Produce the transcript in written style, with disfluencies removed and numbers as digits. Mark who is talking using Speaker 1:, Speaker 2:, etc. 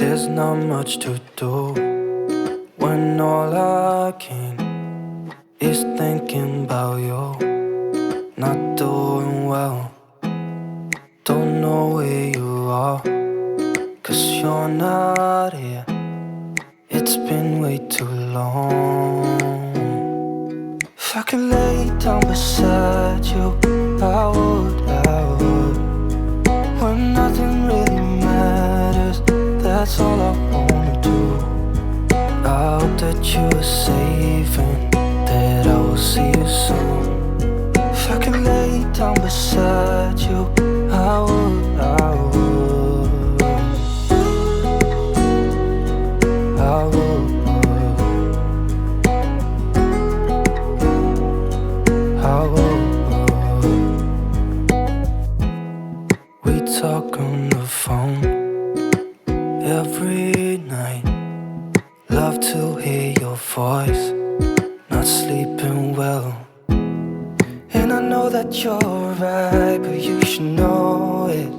Speaker 1: There's not much to do when all I can is thinking about you. Not doing well, don't know where you are, 'cause you're not here. It's been way too long. If I could lay down beside you, I would, when nothing really matters, that's all I wanna do. I hope that you are safe and that I will see you soon. If I could lay down beside you, I would, I would, I would, I would. We talk on the phone every night. Love to hear your voice, not sleeping well. And I know that you're right, but you should know it.